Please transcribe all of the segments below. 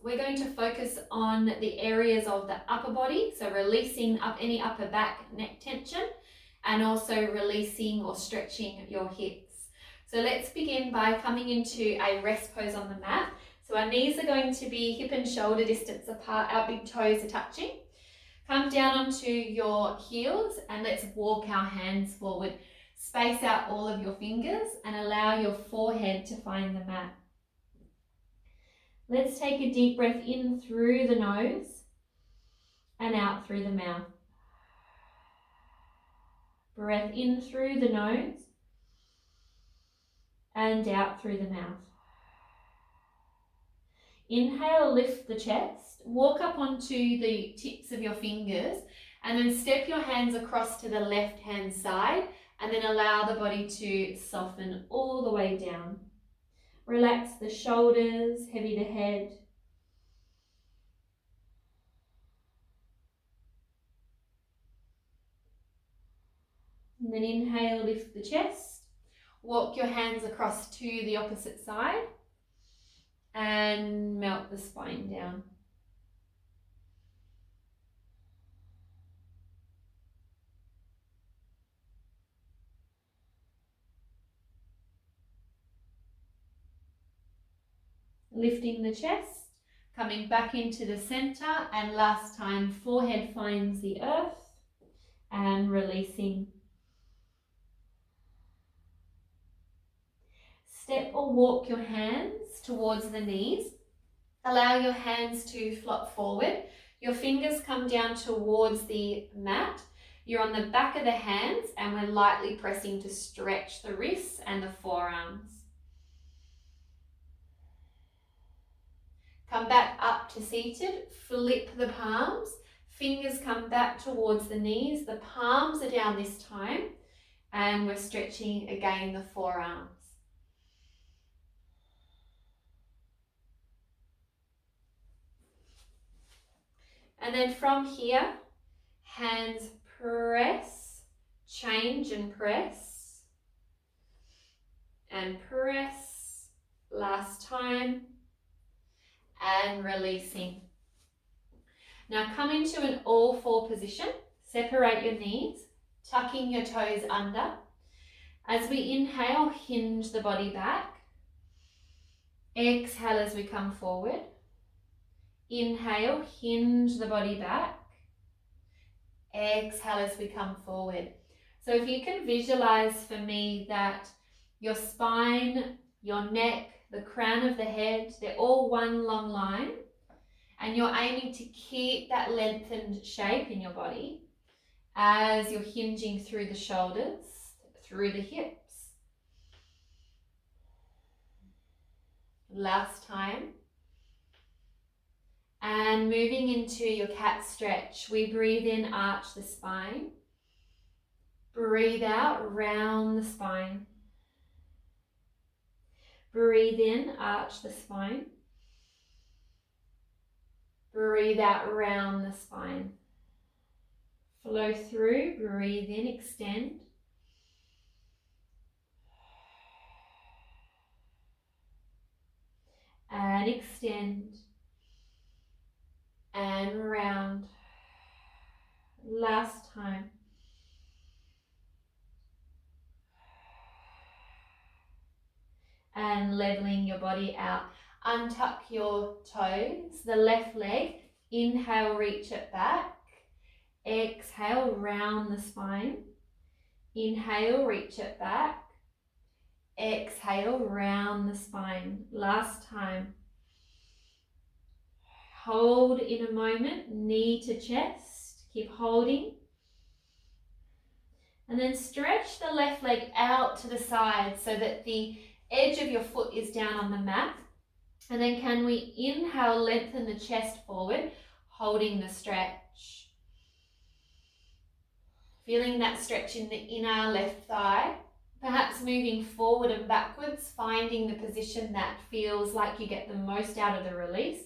we're going to focus on the areas of the upper body, so releasing up any upper back neck tension and also releasing or stretching your hips. So let's begin by coming into a rest pose on the mat. So our knees are going to be hip and shoulder distance apart, our big toes are touching. Come down onto your heels and let's walk our hands forward. Space out all of your fingers and allow your forehead to find the mat. Let's take a deep breath in through the nose and out through the mouth. Breath in through the nose and out through the mouth. Inhale, lift the chest, walk up onto the tips of your fingers and then step your hands across to the left hand side and then allow the body to soften all the way down. Relax the shoulders, heavy the head. And then inhale, lift the chest. Walk your hands across to the opposite side and melt the spine down. Lifting the chest, coming back into the center, and last time forehead finds the earth and releasing. Step or walk your hands towards the knees. Allow your hands to flop forward. Your fingers come down towards the mat. You're on the back of the hands and we're lightly pressing to stretch the wrists and the forearms. Come back up to seated, flip the palms, fingers come back towards the knees, the palms are down this time, and we're stretching again the forearms. And then from here, hands press, change and press, last time, and releasing. Now come into an all four position, separate your knees, tucking your toes under. As we inhale, hinge the body back. Exhale as we come forward. Inhale, hinge the body back. Exhale as we come forward. So if you can visualize for me that your spine, your neck, the crown of the head, they're all one long line, and you're aiming to keep that lengthened shape in your body as you're hinging through the shoulders, through the hips. Last time. And moving into your cat stretch, we breathe in, arch the spine. Breathe out, round the spine. Breathe in, arch the spine. Breathe out, round the spine. Flow through, breathe in, extend. And extend. And round. Last time. And leveling your body out. Untuck your toes, the left leg. Inhale, reach it back. Exhale, round the spine. Inhale, reach it back. Exhale, round the spine. Last time. Hold in a moment, knee to chest. Keep holding. And then stretch the left leg out to the side so that the edge of your foot is down on the mat. And then can we inhale, lengthen the chest forward, holding the stretch. Feeling that stretch in the inner left thigh. Perhaps moving forward and backwards, finding the position that feels like you get the most out of the release.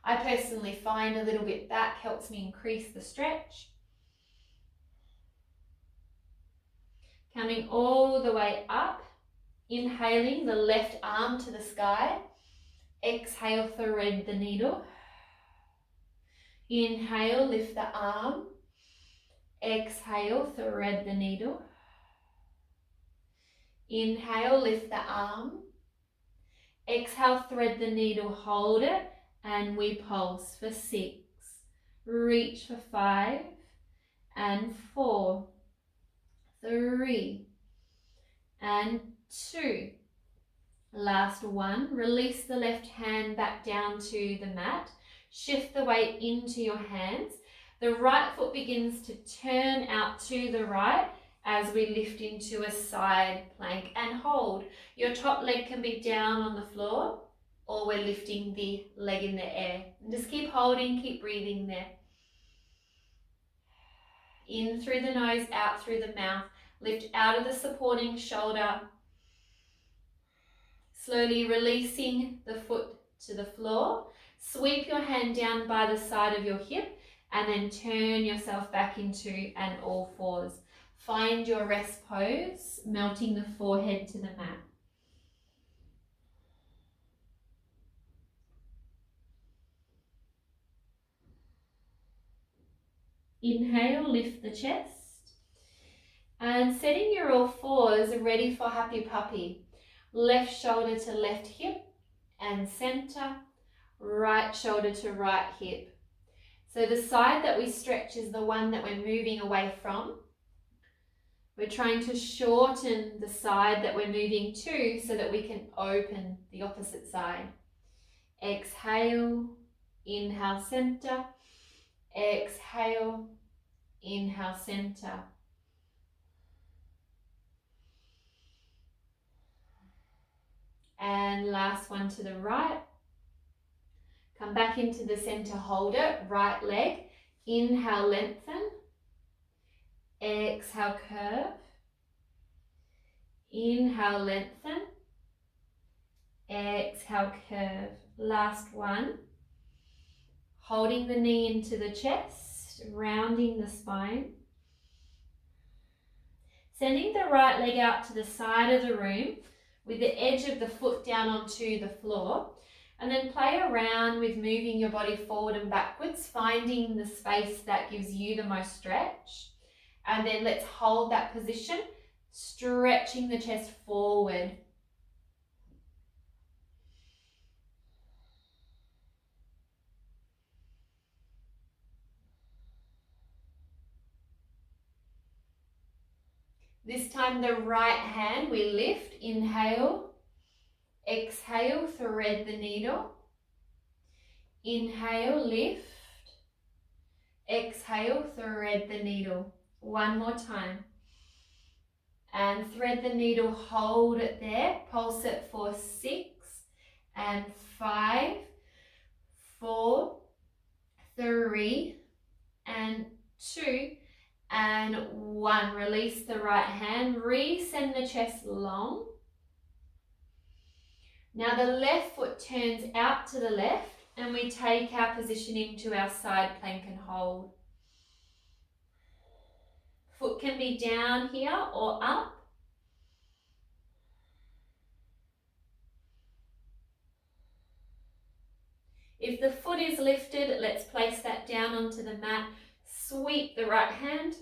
I personally find a little bit back helps me increase the stretch. Coming all the way up, inhaling the left arm to the sky. Exhale, thread the needle. Inhale, lift the arm. Exhale, thread the needle. Inhale, lift the arm. Exhale, thread the needle, hold it, and we pulse for 6. Reach for 5 and 4, 3 and 2. Last one. Release the left hand back down to the mat. Shift the weight into your hands. The right foot begins to turn out to the right as we lift into a side plank and hold. Your top leg can be down on the floor, or we're lifting the leg in the air. And just keep holding, keep breathing there. In through the nose, out through the mouth. Lift out of the supporting shoulder. Slowly releasing the foot to the floor. Sweep your hand down by the side of your hip and then turn yourself back into an all fours. Find your rest pose, melting the forehead to the mat. Inhale, lift the chest. And setting your all fours, ready for happy puppy. Left shoulder to left hip and center. Right shoulder to right hip. So the side that we stretch is the one that we're moving away from. We're trying to shorten the side that we're moving to so that we can open the opposite side. Exhale, inhale, center. Exhale, inhale, center. And last one to the right. Come back into the center, hold it, right leg. Inhale, lengthen. Exhale, curve. Inhale, lengthen. Exhale, curve. Last one. Holding the knee into the chest, rounding the spine. Sending the right leg out to the side of the room with the edge of the foot down onto the floor. And then play around with moving your body forward and backwards, finding the space that gives you the most stretch. And then let's hold that position, stretching the chest forward. This time the right hand we lift, inhale. Exhale, thread the needle. Inhale, lift. Exhale, thread the needle. One more time. And thread the needle, hold it there. Pulse it for 6 and 5, 4, 3 and 2 and 1. Release the right hand. Resend the chest long. Now the left foot turns out to the left and we take our position into our side plank and hold. Foot can be down here or up. If the foot is lifted, let's place that down onto the mat. Sweep the right hand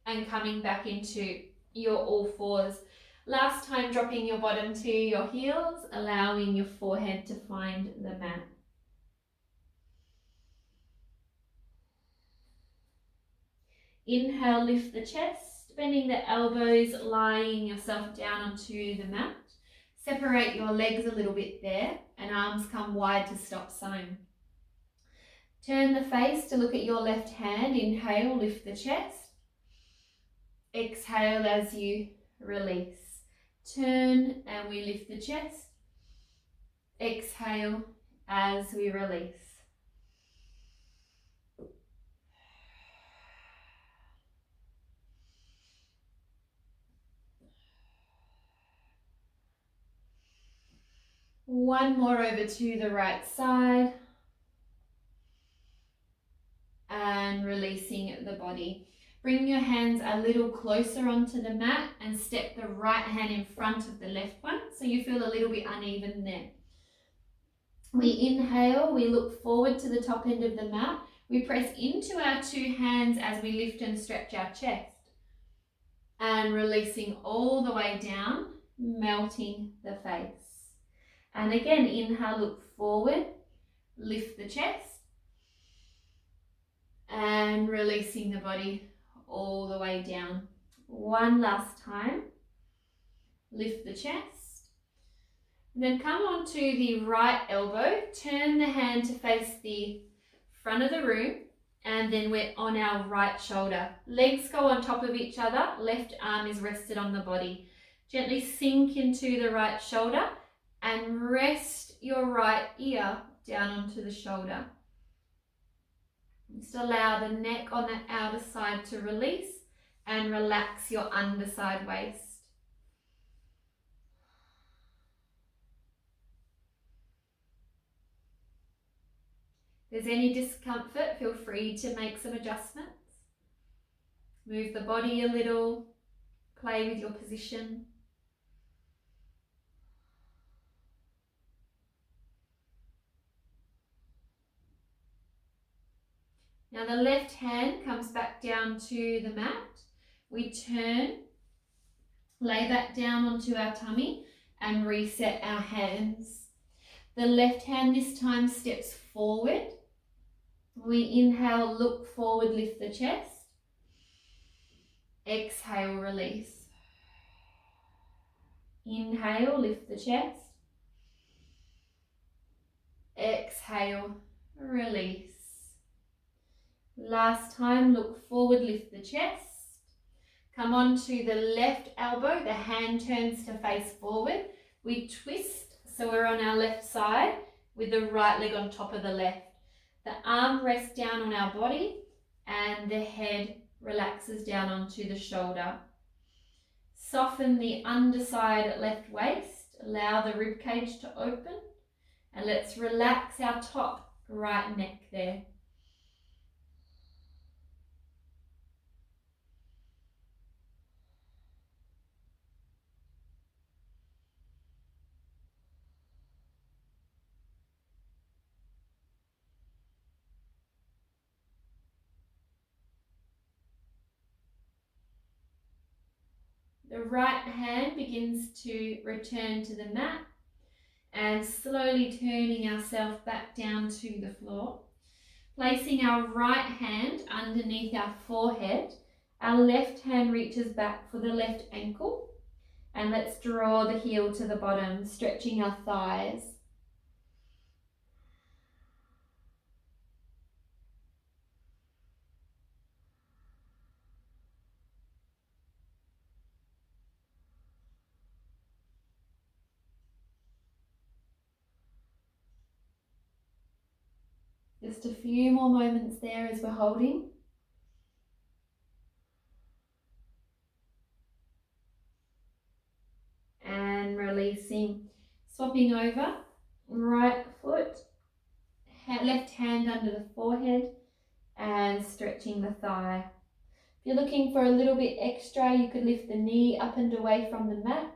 and coming back into your all fours. Last time, dropping your bottom to your heels, allowing your forehead to find the mat. Inhale, lift the chest, bending the elbows, lying yourself down onto the mat. Separate your legs a little bit there and arms come wide to stop sewn. Turn the face to look at your left hand. Inhale, lift the chest. Exhale as you release. Turn and we lift the chest. Exhale as we release. One more over to the right side. And releasing the body. Bring your hands a little closer onto the mat and step the right hand in front of the left one so you feel a little bit uneven there. We inhale, we look forward to the top end of the mat. We press into our two hands as we lift and stretch our chest. And releasing all the way down, melting the face. And again, inhale, look forward, lift the chest. And releasing the body all the way down. One last time. Lift the chest. And then come onto the right elbow. Turn the hand to face the front of the room. And then we're on our right shoulder. Legs go on top of each other. Left arm is rested on the body. Gently sink into the right shoulder and rest your right ear down onto the shoulder. Just allow the neck on the outer side to release and relax your underside waist. If there's any discomfort, feel free to make some adjustments. Move the body a little, play with your position. Now the left hand comes back down to the mat. We turn, lay back down onto our tummy and reset our hands. The left hand this time steps forward. We inhale, look forward, lift the chest. Exhale, release. Inhale, lift the chest. Exhale, release. Last time, look forward, lift the chest. Come onto the left elbow, the hand turns to face forward. We twist, so we're on our left side with the right leg on top of the left. The arm rests down on our body and the head relaxes down onto the shoulder. Soften the underside left waist, allow the rib cage to open, and let's relax our top right neck there. The right hand begins to return to the mat and slowly turning ourselves back down to the floor. Placing our right hand underneath our forehead, our left hand reaches back for the left ankle, and let's draw the heel to the bottom, stretching our thighs. Just a few more moments there as we're holding. And releasing, swapping over, right foot, left hand under the forehead and stretching the thigh. If you're looking for a little bit extra, you could lift the knee up and away from the mat.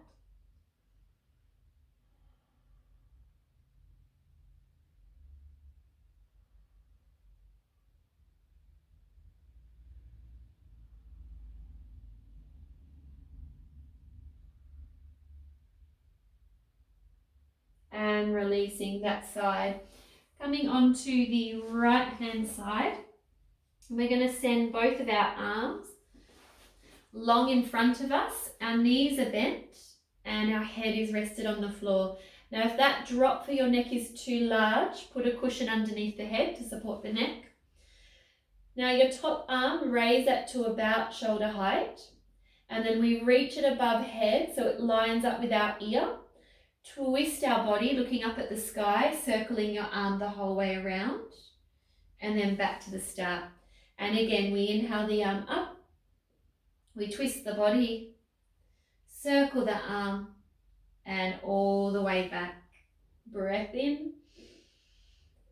And releasing that side. Coming onto the right hand side, we're going to send both of our arms long in front of us. Our knees are bent and our head is rested on the floor. Now if that drop for your neck is too large, put a cushion underneath the head to support the neck. Now your top arm, raise that to about shoulder height, and then we reach it above head so it lines up with our ear. Twist our body, looking up at the sky, circling your arm the whole way around, and then back to the start. And again, we inhale the arm up, we twist the body, circle the arm, and all the way back. Breath in,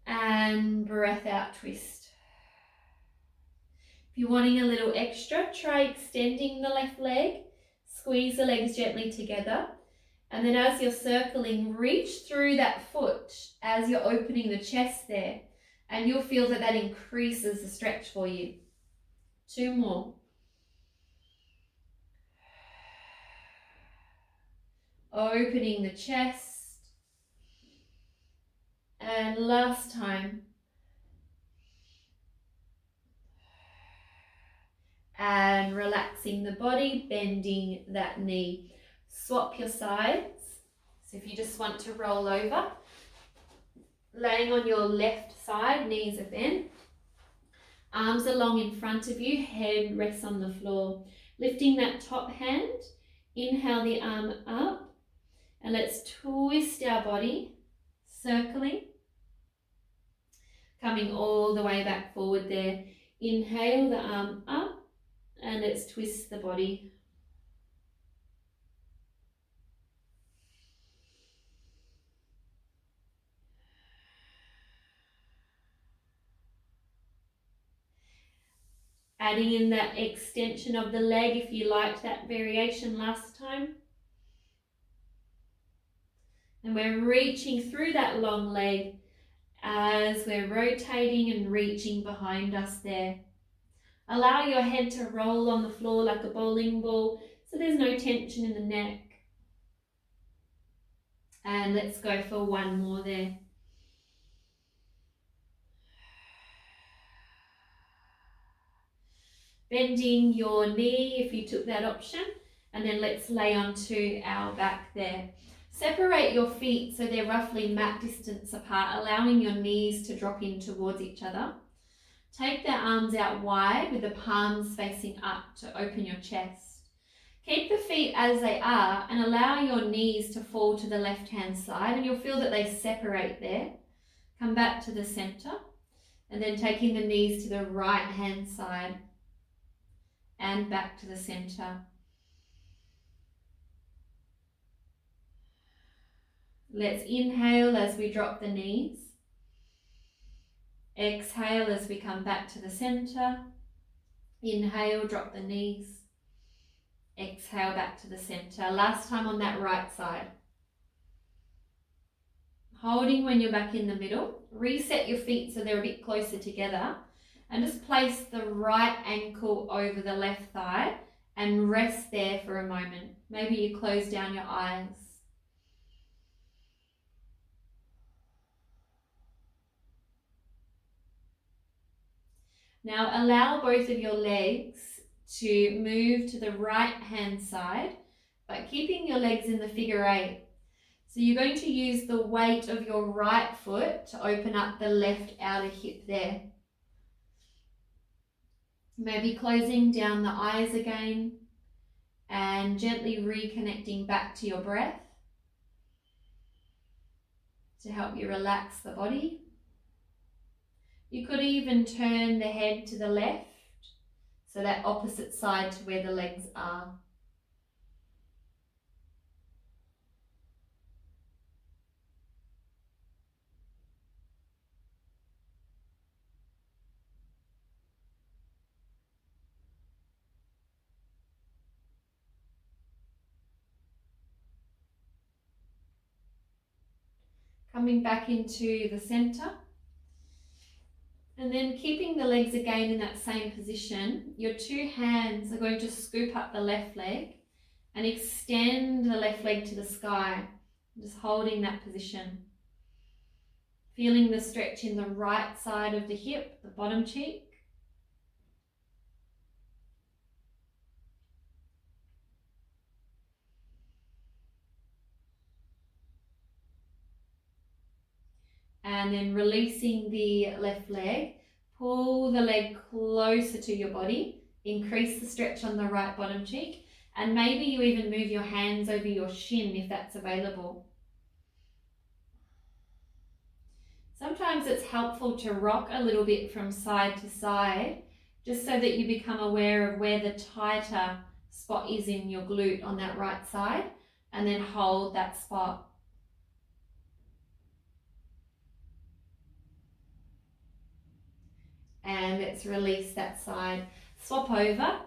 and breath out, twist. If you're wanting a little extra, try extending the left leg, squeeze the legs gently together. And then as you're circling, reach through that foot as you're opening the chest there And you'll feel that that increases the stretch for you. 2 more. Opening the chest. And last time. And relaxing the body, bending that knee. Swap your sides. So if you just want to roll over, laying on your left side, knees are bent. Arms are long in front of you, head rests on the floor. Lifting that top hand, inhale the arm up, and let's twist our body, circling. Coming all the way back forward there. Inhale the arm up, and let's twist the body. Adding in that extension of the leg if you liked that variation last time. And we're reaching through that long leg as we're rotating and reaching behind us there. Allow your head to roll on the floor like a bowling ball so there's no tension in the neck. And let's go for 1 more there. Bending your knee if you took that option, and then let's lay onto our back there. Separate your feet so they're roughly mat distance apart, allowing your knees to drop in towards each other. Take the arms out wide with the palms facing up to open your chest. Keep the feet as they are and allow your knees to fall to the left-hand side, and you'll feel that they separate there. Come back to the center, and then taking the knees to the right-hand side and back to the center. Let's inhale as we drop the knees. Exhale as we come back to the center. Inhale, drop the knees. Exhale back to the center. Last time on that right side. Holding when you're back in the middle. Reset your feet so they're a bit closer together. And just place the right ankle over the left thigh and rest there for a moment. Maybe you close down your eyes. Now allow both of your legs to move to the right hand side, but keeping your legs in the figure 8. So you're going to use the weight of your right foot to open up the left outer hip there. Maybe closing down the eyes again and gently reconnecting back to your breath to help you relax the body. You could even turn the head to the left, so that opposite side to where the legs are. Coming back into the center. And then keeping the legs again in that same position, your 2 hands are going to scoop up the left leg and extend the left leg to the sky, just holding that position. Feeling the stretch in the right side of the hip, the bottom cheek. And then releasing the left leg, pull the leg closer to your body, increase the stretch on the right bottom cheek, and maybe you even move your hands over your shin if that's available. Sometimes it's helpful to rock a little bit from side to side, just so that you become aware of where the tighter spot is in your glute on that right side, and then hold that spot. And let's release that side. Swap over.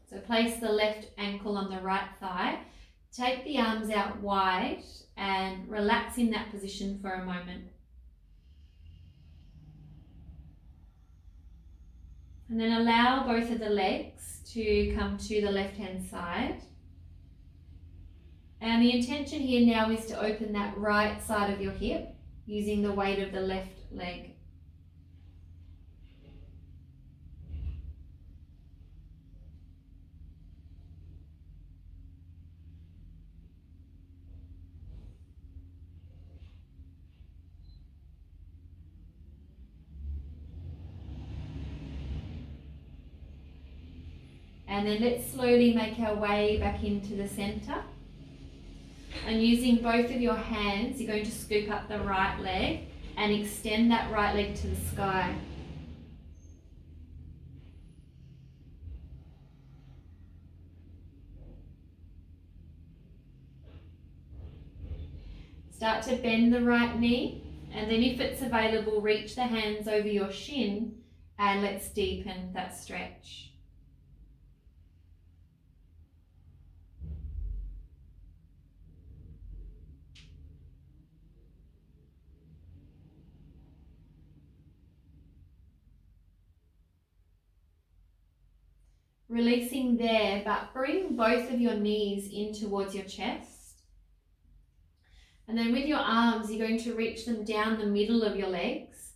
So place the left ankle on the right thigh. Take the arms out wide and relax in that position for a moment. And then allow both of the legs to come to the left-hand side. And the intention here now is to open that right side of your hip using the weight of the left leg. And then let's slowly make our way back into the center. And using both of your hands, you're going to scoop up the right leg and extend that right leg to the sky. Start to bend the right knee, and then if it's available, reach the hands over your shin and let's deepen that stretch. Releasing there, but bring both of your knees in towards your chest. And then with your arms, you're going to reach them down the middle of your legs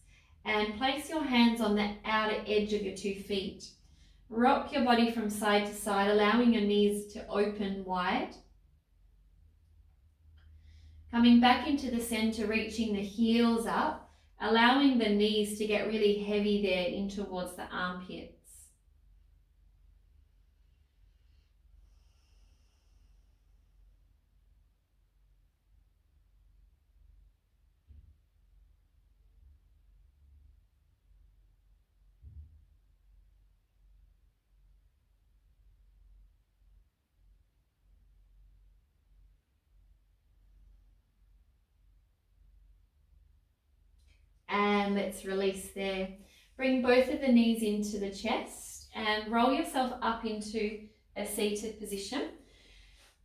and place your hands on the outer edge of your 2 feet. Rock your body from side to side, allowing your knees to open wide. Coming back into the center, reaching the heels up, allowing the knees to get really heavy there in towards the armpits. And let's release there. Bring both of the knees into the chest and roll yourself up into a seated position.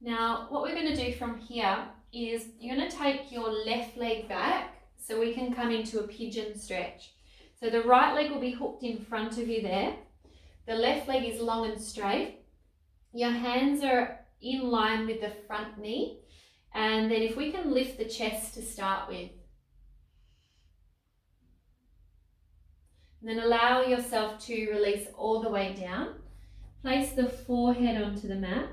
Now, what we're going to do from here is you're going to take your left leg back so we can come into a pigeon stretch. So the right leg will be hooked in front of you there. The left leg is long and straight. Your hands are in line with the front knee. And then if we can lift the chest to start with. And then allow yourself to release all the way down. Place the forehead onto the mat.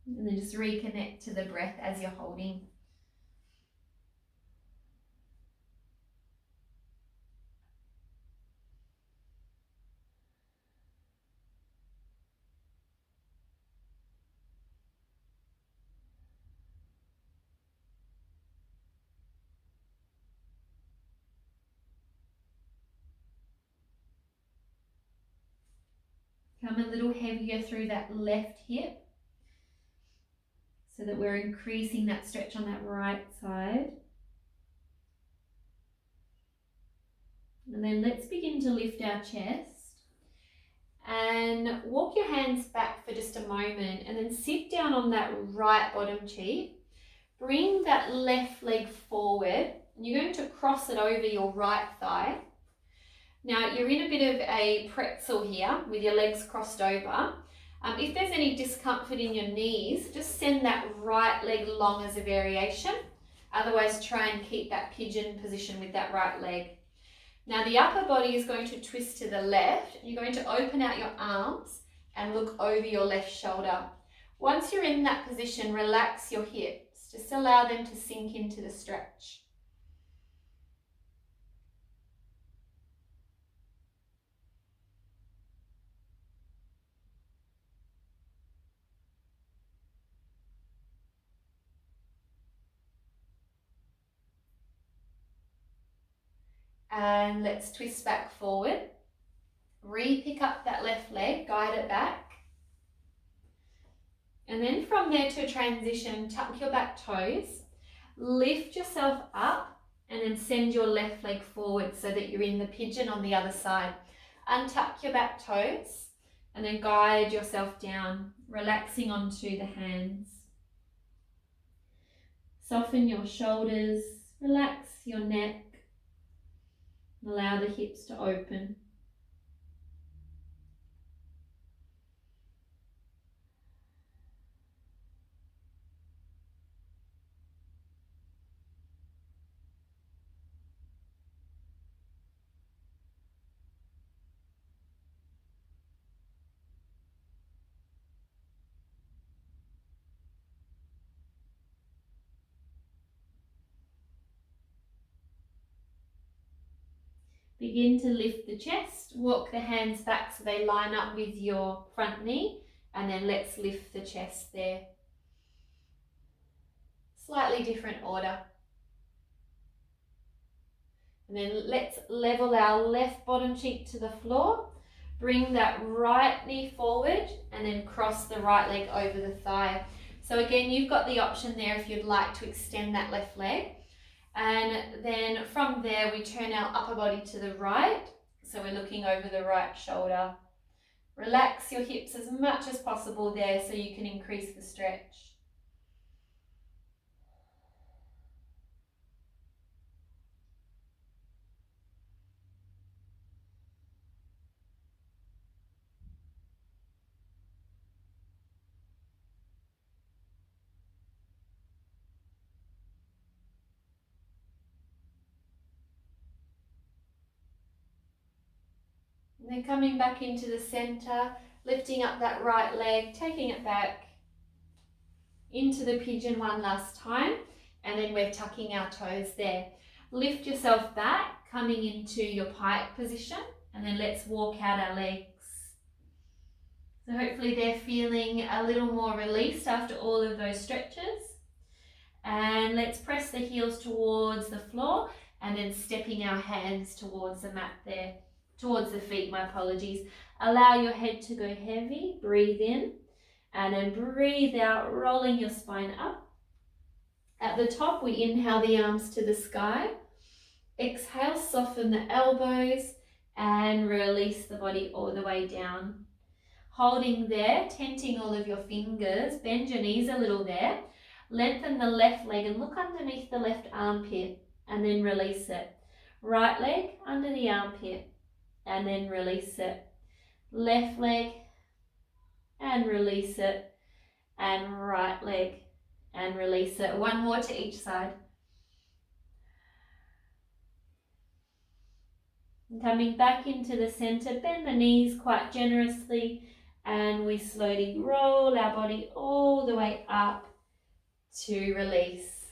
And then just reconnect to the breath as you're holding. Come a little heavier through that left hip so that we're increasing that stretch on that right side. And then let's begin to lift our chest and walk your hands back for just a moment and then sit down on that right bottom cheek. Bring that left leg forward and you're going to cross it over your right thigh. Now you're in a bit of a pretzel here with your legs crossed over. If there's any discomfort in your knees, just send that right leg long as a variation. Otherwise, try and keep that pigeon position with that right leg. Now the upper body is going to twist to the left. You're going to open out your arms and look over your left shoulder. Once you're in that position, relax your hips. Just allow them to sink into the stretch. And let's twist back forward. Re-pick up that left leg, guide it back. And then from there to a transition, tuck your back toes, lift yourself up and then send your left leg forward so that you're in the pigeon on the other side. Untuck your back toes and then guide yourself down, relaxing onto the hands. Soften your shoulders, Relax your neck. Allow the hips to open. Begin to lift the chest. Walk the hands back so they line up with your front knee, and then let's lift the chest there. Slightly different order. And then let's level our left bottom cheek to the floor. Bring that right knee forward and then cross the right leg over the thigh. So again, you've got the option there if you'd like to extend that left leg. And then from there, we turn our upper body to the right. So we're looking over the right shoulder. Relax your hips as much as possible there so you can increase the stretch. And then coming back into the center, lifting up that right leg, taking it back into the pigeon one last time, and then we're tucking our toes there. Lift yourself back, coming into your pike position, and then let's walk out our legs. So hopefully they're feeling a little more released after all of those stretches. And let's press the heels towards the floor and then stepping our hands towards the mat there, towards the feet, my apologies. Allow your head to go heavy, breathe in, and then breathe out, rolling your spine up. At the top, we inhale the arms to the sky. Exhale, soften the elbows and release the body all the way down. Holding there, tenting all of your fingers, bend your knees a little there. Lengthen the left leg and look underneath the left armpit and then release it. Right leg under the armpit and then release it. Left leg and release it. And right leg and release it. One more to each side. And coming back into the center, bend the knees quite generously and we slowly roll our body all the way up to release.